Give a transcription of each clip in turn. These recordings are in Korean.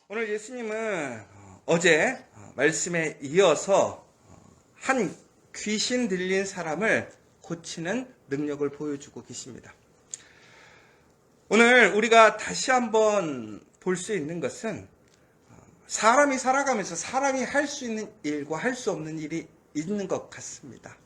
오늘 예수님은 어제 말씀에 이어서 한 귀신 들린 사람을 고치는 능력을 보여주고 계십니다. 오늘 우리가 다시 한번 볼 수 있는 것은 사람이 살아가면서 사람이 할 수 있는 일과 할 수 없는 일이 있는 것 같습니다.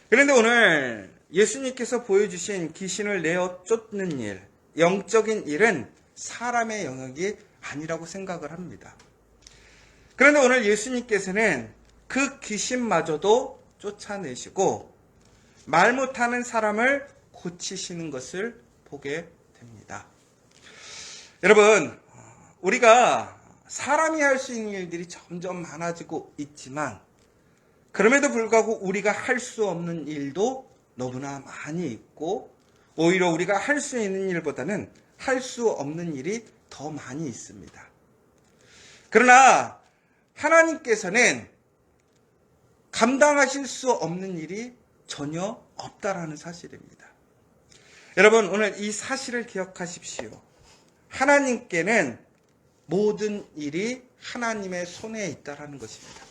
그런데 오늘 예수님께서 보여주신 귀신을 내어 쫓는 일, 영적인 일은 사람의 영역이 아니라고 생각을 합니다. 그런데 오늘 예수님께서는 그 귀신마저도 쫓아내시고 말 못하는 사람을 고치시는 것을 보게 됩니다. 여러분, 우리가 사람이 할 수 있는 일들이 점점 많아지고 있지만 그럼에도 불구하고 우리가 할 수 없는 일도 너무나 많이 있고 오히려 우리가 할 수 있는 일보다는 할 수 없는 일이 더 많이 있습니다. 그러나 하나님께서는 감당하실 수 없는 일이 전혀 없다라는 사실입니다. 여러분, 오늘 이 사실을 기억하십시오. 하나님께는 모든 일이 하나님의 손에 있다라는 것입니다.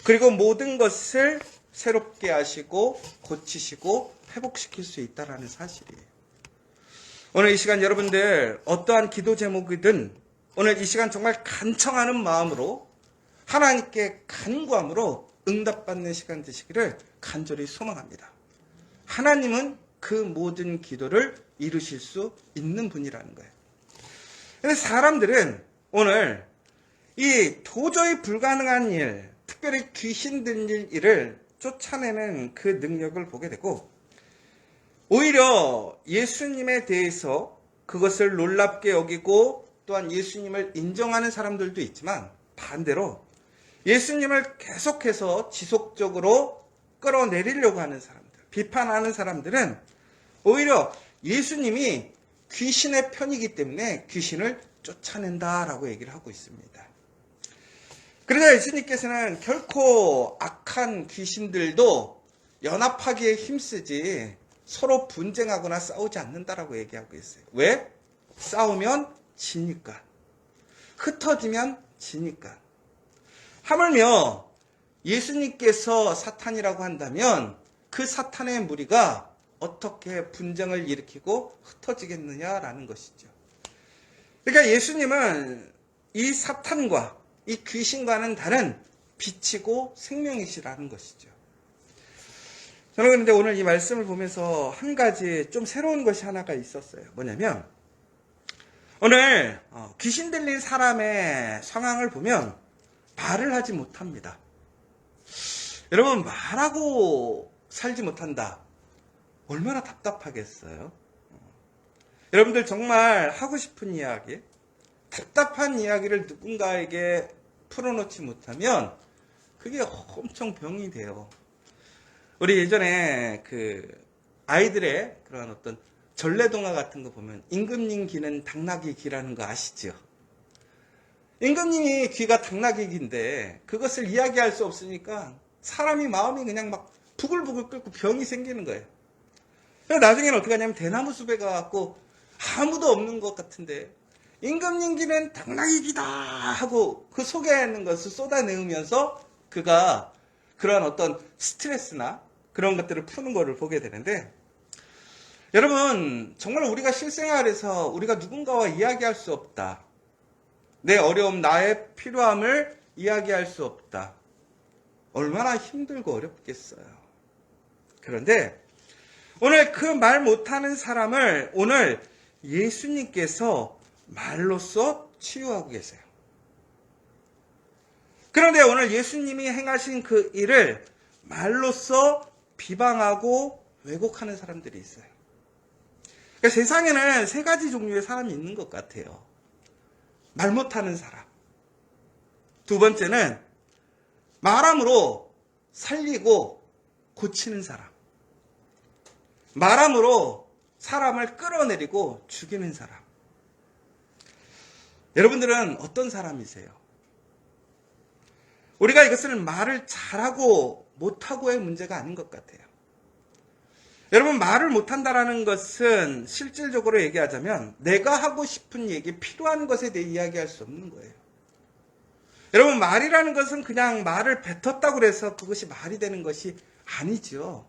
그리고 모든 것을 새롭게 하시고 고치시고 회복시킬 수 있다라는 사실이에요. 오늘 이 시간 여러분들 어떠한 기도 제목이든 오늘 이 시간 정말 간청하는 마음으로 하나님께 간구함으로 응답받는 시간 되시기를 간절히 소망합니다. 하나님은 그 모든 기도를 이루실 수 있는 분이라는 거예요. 그런데 사람들은 오늘 이 도저히 불가능한 일, 특별히 귀신 들릴 일을 쫓아내는 그 능력을 보게 되고 오히려 예수님에 대해서 그것을 놀랍게 여기고 또한 예수님을 인정하는 사람들도 있지만 반대로 예수님을 계속해서 지속적으로 끌어내리려고 하는 사람들, 비판하는 사람들은 오히려 예수님이 귀신의 편이기 때문에 귀신을 쫓아낸다라고 얘기를 하고 있습니다. 그러자 예수님께서는 결코 악한 귀신들도 연합하기에 힘쓰지 서로 분쟁하거나 싸우지 않는다라고 얘기하고 있어요. 왜? 싸우면 지니까. 흩어지면 지니까. 하물며 예수님께서 사탄이라고 한다면 그 사탄의 무리가 어떻게 분쟁을 일으키고 흩어지겠느냐라는 것이죠. 그러니까 예수님은 이 사탄과 이 귀신과는 다른 빛이고 생명이시라는 것이죠. 저는 그런데 오늘 이 말씀을 보면서 한 가지 좀 새로운 것이 하나가 있었어요. 뭐냐면 오늘 귀신 들린 사람의 상황을 보면 말을 하지 못합니다. 여러분, 말하고 살지 못한다. 얼마나 답답하겠어요? 여러분들 정말 하고 싶은 이야기, 답답한 이야기를 누군가에게 풀어놓지 못하면 그게 엄청 병이 돼요. 우리 예전에 그 아이들의 그런 어떤 전래동화 같은 거 보면 임금님 귀는 당나귀 귀라는 거 아시죠? 임금님이 귀가 당나귀 귀인데 그것을 이야기할 수 없으니까 사람이 마음이 그냥 막 부글부글 끓고 병이 생기는 거예요. 그래서 나중에는 어떻게 하냐면 대나무 숲에 가갖고 아무도 없는 것 같은데 임금님 귀는 당나귀 귀다 하고 그 속에 있는 것을 쏟아내으면서 그가 그런 어떤 스트레스나 그런 것들을 푸는 거를 보게 되는데 여러분, 정말 우리가 실생활에서 우리가 누군가와 이야기할 수 없다. 내 어려움, 나의 필요함을 이야기할 수 없다. 얼마나 힘들고 어렵겠어요. 그런데 오늘 그 말 못하는 사람을 오늘 예수님께서 말로써 치유하고 계세요. 그런데 오늘 예수님이 행하신 그 일을 말로써 비방하고 왜곡하는 사람들이 있어요. 그러니까 세상에는 세 가지 종류의 사람이 있는 것 같아요. 말 못하는 사람. 두 번째는 말함으로 살리고 고치는 사람. 말함으로 사람을 끌어내리고 죽이는 사람. 여러분들은 어떤 사람이세요? 우리가 이것을 말을 잘하고 못하고의 문제가 아닌 것 같아요. 여러분, 말을 못한다라는 것은 실질적으로 얘기하자면 내가 하고 싶은 얘기, 필요한 것에 대해 이야기할 수 없는 거예요. 여러분, 말이라는 것은 그냥 말을 뱉었다고 해서 그것이 말이 되는 것이 아니죠.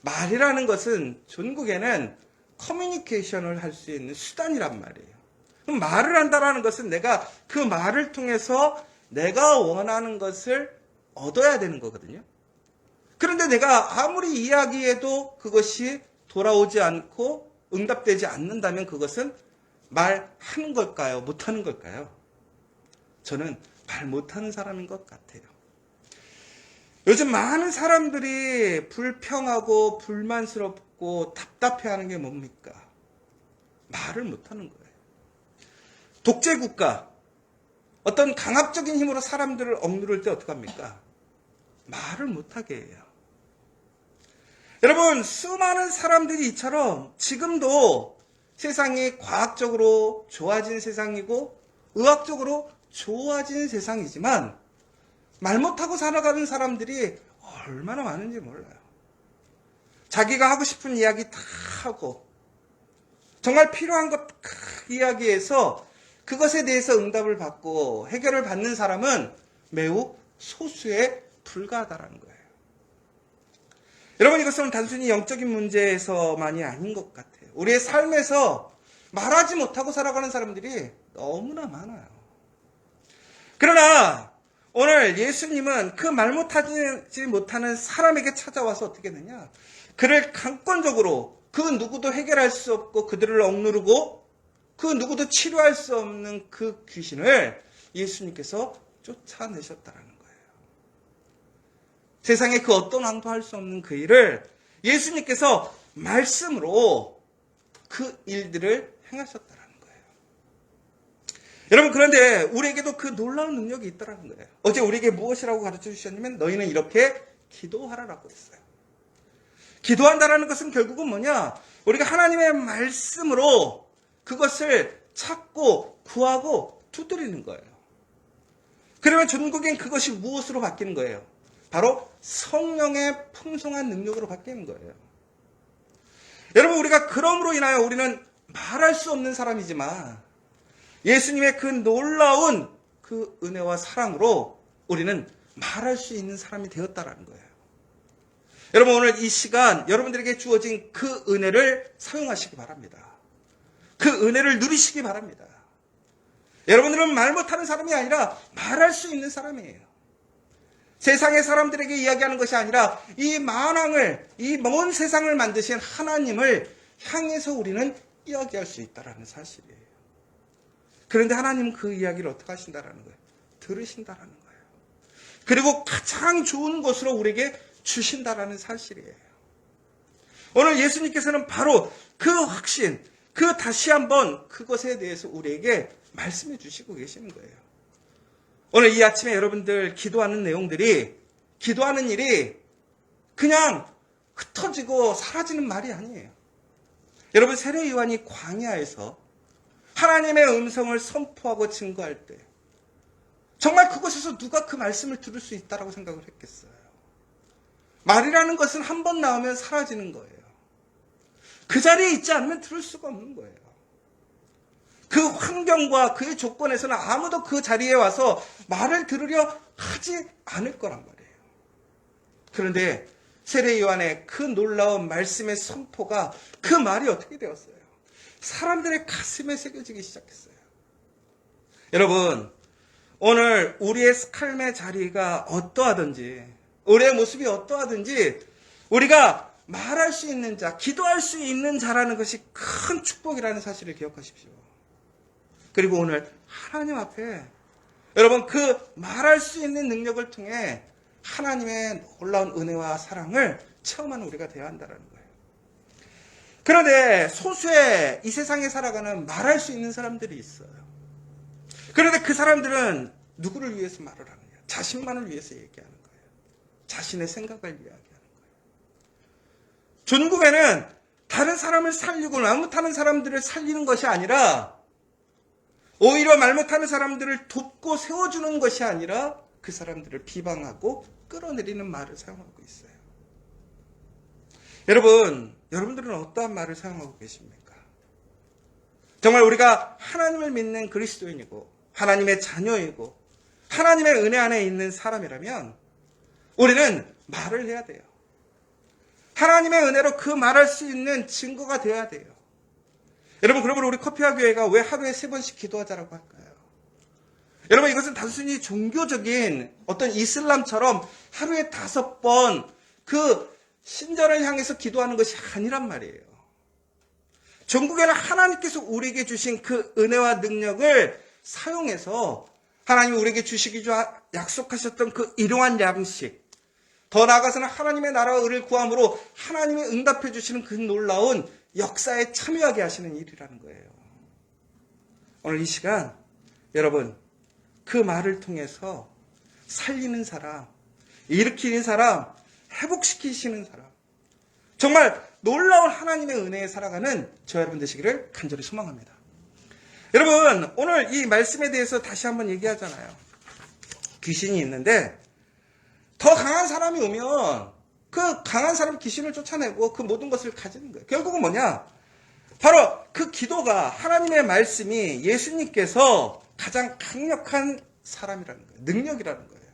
말이라는 것은 전국에는 커뮤니케이션을 할 수 있는 수단이란 말이에요. 그럼 말을 한다라는 것은 내가 그 말을 통해서 내가 원하는 것을 얻어야 되는 거거든요. 그런데 내가 아무리 이야기해도 그것이 돌아오지 않고 응답되지 않는다면 그것은 말하는 걸까요? 못하는 걸까요? 저는 말 못하는 사람인 것 같아요. 요즘 많은 사람들이 불평하고 불만스럽고 답답해하는 게 뭡니까? 말을 못하는 거예요. 독재국가, 어떤 강압적인 힘으로 사람들을 억누를 때 어떡합니까? 말을 못하게 해요. 여러분, 수많은 사람들이 이처럼 지금도 세상이 과학적으로 좋아진 세상이고 의학적으로 좋아진 세상이지만 말 못하고 살아가는 사람들이 얼마나 많은지 몰라요. 자기가 하고 싶은 이야기 다 하고 정말 필요한 것 이야기해서 그것에 대해서 응답을 받고 해결을 받는 사람은 매우 소수에 불과하다는 거예요. 여러분, 이것은 단순히 영적인 문제에서만이 아닌 것 같아요. 우리의 삶에서 말하지 못하고 살아가는 사람들이 너무나 많아요. 그러나 오늘 예수님은 그 말 못하지 못하는 사람에게 찾아와서 어떻게 했느냐? 그를 강권적으로 그 누구도 해결할 수 없고 그들을 억누르고 그 누구도 치료할 수 없는 그 귀신을 예수님께서 쫓아내셨다라는 거예요. 세상에 그 어떤 왕도 할 수 없는 그 일을 예수님께서 말씀으로 그 일들을 행하셨다라는 거예요. 여러분, 그런데 우리에게도 그 놀라운 능력이 있다라는 거예요. 어제 우리에게 무엇이라고 가르쳐 주셨냐면 너희는 이렇게 기도하라라고 했어요. 기도한다라는 것은 결국은 뭐냐? 우리가 하나님의 말씀으로 그것을 찾고 구하고 두드리는 거예요. 그러면 전국엔 그것이 무엇으로 바뀌는 거예요? 바로 성령의 풍성한 능력으로 바뀌는 거예요. 여러분, 우리가 그럼으로 인하여 우리는 말할 수 없는 사람이지만 예수님의 그 놀라운 그 은혜와 사랑으로 우리는 말할 수 있는 사람이 되었다라는 거예요. 여러분, 오늘 이 시간 여러분들에게 주어진 그 은혜를 사용하시기 바랍니다. 그 은혜를 누리시기 바랍니다. 여러분들은 말 못하는 사람이 아니라 말할 수 있는 사람이에요. 세상의 사람들에게 이야기하는 것이 아니라 이 만왕을, 이 먼 세상을 만드신 하나님을 향해서 우리는 이야기할 수 있다는 사실이에요. 그런데 하나님은 그 이야기를 어떻게 하신다라는 거예요? 들으신다라는 거예요. 그리고 가장 좋은 것으로 우리에게 주신다라는 사실이에요. 오늘 예수님께서는 바로 그 확신, 그 다시 한번 그것에 대해서 우리에게 말씀해 주시고 계시는 거예요. 오늘 이 아침에 여러분들 기도하는 내용들이, 기도하는 일이 그냥 흩어지고 사라지는 말이 아니에요. 여러분, 세례 요한이 광야에서 하나님의 음성을 선포하고 증거할 때 정말 그곳에서 누가 그 말씀을 들을 수 있다라고 생각을 했겠어요? 말이라는 것은 한 번 나오면 사라지는 거예요. 그 자리에 있지 않으면 들을 수가 없는 거예요. 그 환경과 그의 조건에서는 아무도 그 자리에 와서 말을 들으려 하지 않을 거란 말이에요. 그런데 세례 요한의 그 놀라운 말씀의 선포가, 그 말이 어떻게 되었어요? 사람들의 가슴에 새겨지기 시작했어요. 여러분, 오늘 우리의 삶의 자리가 어떠하든지, 우리의 모습이 어떠하든지 우리가 말할 수 있는 자, 기도할 수 있는 자라는 것이 큰 축복이라는 사실을 기억하십시오. 그리고 오늘 하나님 앞에 여러분, 그 말할 수 있는 능력을 통해 하나님의 놀라운 은혜와 사랑을 체험하는 우리가 되어야 한다는 거예요. 그런데 소수의 이 세상에 살아가는 말할 수 있는 사람들이 있어요. 그런데 그 사람들은 누구를 위해서 말을 하느냐? 자신만을 위해서 얘기하는 거예요. 자신의 생각을 이야기하는 거예요. 전국에는 다른 사람을 살리고 말 못하는 사람들을 살리는 것이 아니라, 오히려 말 못하는 사람들을 돕고 세워주는 것이 아니라 그 사람들을 비방하고 끌어내리는 말을 사용하고 있어요. 여러분들은 어떠한 말을 사용하고 계십니까? 정말 우리가 하나님을 믿는 그리스도인이고 하나님의 자녀이고 하나님의 은혜 안에 있는 사람이라면 우리는 말을 해야 돼요. 하나님의 은혜로 그 말할 수 있는 증거가 되어야 돼요. 여러분, 그러면 우리 커피와 교회가 왜 하루에 3번씩 기도하자라고 할까요? 여러분, 이것은 단순히 종교적인 어떤 이슬람처럼 하루에 5번 그 신전을 향해서 기도하는 것이 아니란 말이에요. 전국에는 하나님께서 우리에게 주신 그 은혜와 능력을 사용해서 하나님이 우리에게 주시기 약속하셨던 그 일용한 양식, 더 나아가서는 하나님의 나라와 의를 구함으로 하나님이 응답해 주시는 그 놀라운 역사에 참여하게 하시는 일이라는 거예요. 오늘 이 시간 여러분, 그 말을 통해서 살리는 사람, 일으키는 사람, 회복시키시는 사람, 정말 놀라운 하나님의 은혜에 살아가는 저 여러분 되시기를 간절히 소망합니다. 여러분, 오늘 이 말씀에 대해서 다시 한번 얘기하잖아요. 귀신이 있는데 더 강한 사람이 오면 그 강한 사람이 귀신을 쫓아내고 그 모든 것을 가지는 거예요. 결국은 뭐냐? 바로 그 기도가, 하나님의 말씀이 예수님께서 가장 강력한 사람이라는 거예요. 능력이라는 거예요.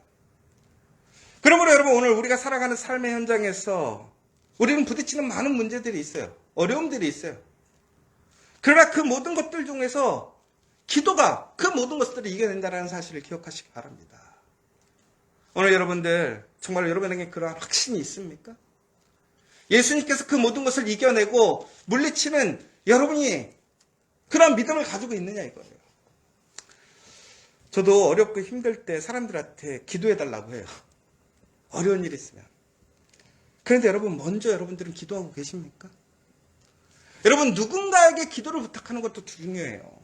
그러므로 여러분, 오늘 우리가 살아가는 삶의 현장에서 우리는 부딪히는 많은 문제들이 있어요. 어려움들이 있어요. 그러나 그 모든 것들 중에서 기도가 그 모든 것들을 이겨낸다는 사실을 기억하시기 바랍니다. 오늘 여러분들 정말 여러분에게 그러한 확신이 있습니까? 예수님께서 그 모든 것을 이겨내고 물리치는 여러분이 그런 믿음을 가지고 있느냐 이거예요. 저도 어렵고 힘들 때 사람들한테 기도해달라고 해요. 어려운 일이 있으면. 그런데 여러분, 먼저 여러분들은 기도하고 계십니까? 여러분, 누군가에게 기도를 부탁하는 것도 중요해요.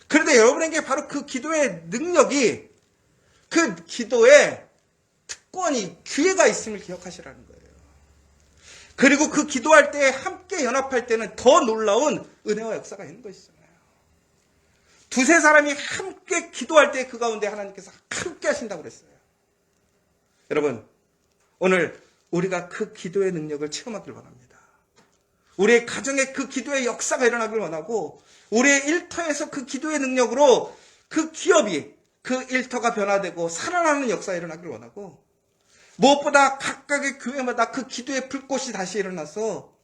그런데 여러분에게 바로 그 기도의 능력이, 그 기도의 특권이, 기회가 있음을 기억하시라는 거예요. 그리고 그 기도할 때 함께 연합할 때는 더 놀라운 은혜와 역사가 있는 것이잖아요. 두세 사람이 함께 기도할 때 그 가운데 하나님께서 함께 하신다고 그랬어요. 여러분, 오늘 우리가 그 기도의 능력을 체험하길 원합니다. 우리의 가정에 그 기도의 역사가 일어나길 원하고, 우리의 일터에서 그 기도의 능력으로 그 기업이, 그 일터가 변화되고 살아나는 역사가 일어나길 원하고, 무엇보다 각각의 교회마다 그 기도의 불꽃이 다시 일어나서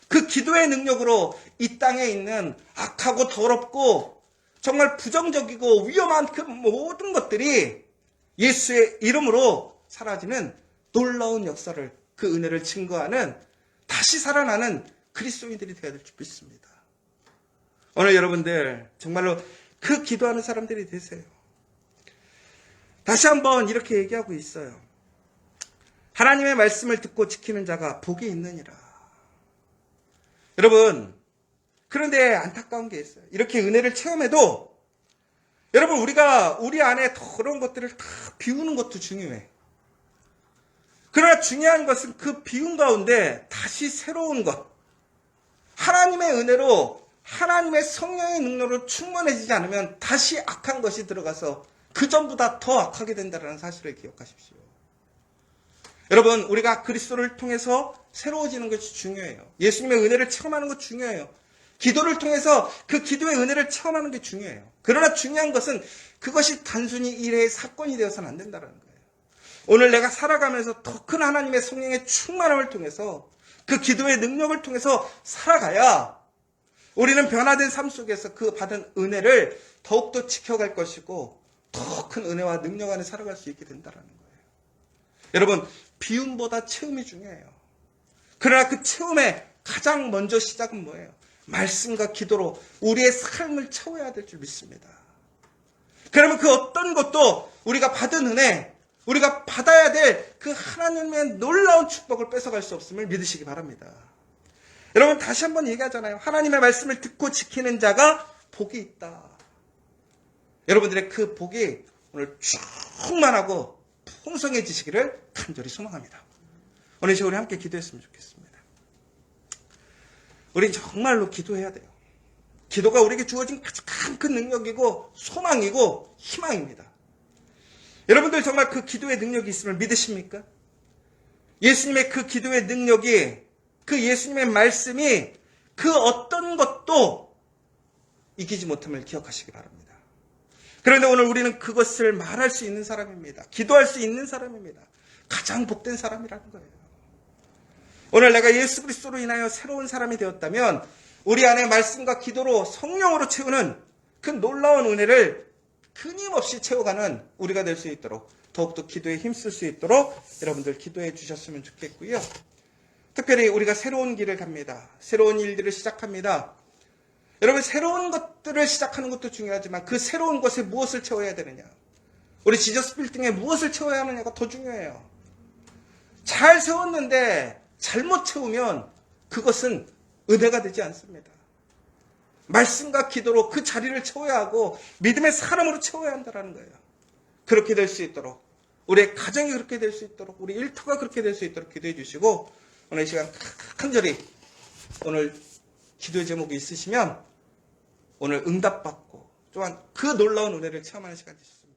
그 기도의 능력으로 이 땅에 있는 악하고 더럽고 정말 부정적이고 위험한 그 모든 것들이 예수의 이름으로 사라지는 놀라운 역사를, 그 은혜를 증거하는, 다시 살아나는 그리스도인들이 되어야 될 줄 믿습니다. 오늘 여러분들 정말로 그 기도하는 사람들이 되세요. 다시 한번 이렇게 얘기하고 있어요. 하나님의 말씀을 듣고 지키는 자가 복이 있느니라. 여러분, 그런데 안타까운 게 있어요. 이렇게 은혜를 체험해도 여러분, 우리가 우리 안에 더러운 것들을 다 비우는 것도 중요해. 그러나 중요한 것은 그 비운 가운데 다시 새로운 것, 하나님의 은혜로, 하나님의 성령의 능력으로 충만해지지 않으면 다시 악한 것이 들어가서 그 전보다 더 악하게 된다는 사실을 기억하십시오. 여러분, 우리가 그리스도를 통해서 새로워지는 것이 중요해요. 예수님의 은혜를 체험하는 것 중요해요. 기도를 통해서 그 기도의 은혜를 체험하는 게 중요해요. 그러나 중요한 것은 그것이 단순히 일회의 사건이 되어서는 안 된다는 거예요. 오늘 내가 살아가면서 더 큰 하나님의 성령의 충만함을 통해서, 그 기도의 능력을 통해서 살아가야 우리는 변화된 삶 속에서 그 받은 은혜를 더욱더 지켜갈 것이고 더 큰 은혜와 능력 안에 살아갈 수 있게 된다는 거예요. 여러분, 비움보다 체험이 중요해요. 그러나 그 체험의 가장 먼저 시작은 뭐예요? 말씀과 기도로 우리의 삶을 채워야 될 줄 믿습니다. 그러면 그 어떤 것도 우리가 받은 은혜, 우리가 받아야 될 그 하나님의 놀라운 축복을 뺏어갈 수 없음을 믿으시기 바랍니다. 여러분, 다시 한번 얘기하잖아요. 하나님의 말씀을 듣고 지키는 자가 복이 있다. 여러분들의 그 복이 오늘 충만하고 풍성해지시기를 간절히 소망합니다. 오늘 이 시간 우리 함께 기도했으면 좋겠습니다. 우리 정말로 기도해야 돼요. 기도가 우리에게 주어진 가장 큰 능력이고 소망이고 희망입니다. 여러분들 정말 그 기도의 능력이 있음을 믿으십니까? 예수님의 그 기도의 능력이 그 예수님의 말씀이 그 어떤 것도 이기지 못함을 기억하시기 바랍니다. 그런데 오늘 우리는 그것을 말할 수 있는 사람입니다. 기도할 수 있는 사람입니다. 가장 복된 사람이라는 거예요. 오늘 내가 예수 그리스도로 인하여 새로운 사람이 되었다면 우리 안에 말씀과 기도로 성령으로 채우는 그 놀라운 은혜를 끊임없이 채워가는 우리가 될 수 있도록 더욱더 기도에 힘쓸 수 있도록 여러분들 기도해 주셨으면 좋겠고요. 특별히 우리가 새로운 길을 갑니다. 새로운 일들을 시작합니다. 여러분 새로운 것들을 시작하는 것도 중요하지만 그 새로운 것에 무엇을 채워야 되느냐. 우리 지저스 빌딩에 무엇을 채워야 하느냐가 더 중요해요. 잘 세웠는데 잘못 채우면 그것은 은혜가 되지 않습니다. 말씀과 기도로 그 자리를 채워야 하고 믿음의 사람으로 채워야 한다는 거예요. 그렇게 될 수 있도록 우리의 가정이 그렇게 될 수 있도록 우리 일터가 그렇게 될 수 있도록 기도해 주시고 오늘 이 시간 간절히 오늘 기도의 제목이 있으시면 오늘 응답받고 또한 그 놀라운 은혜를 체험하는 시간 되셨습니다.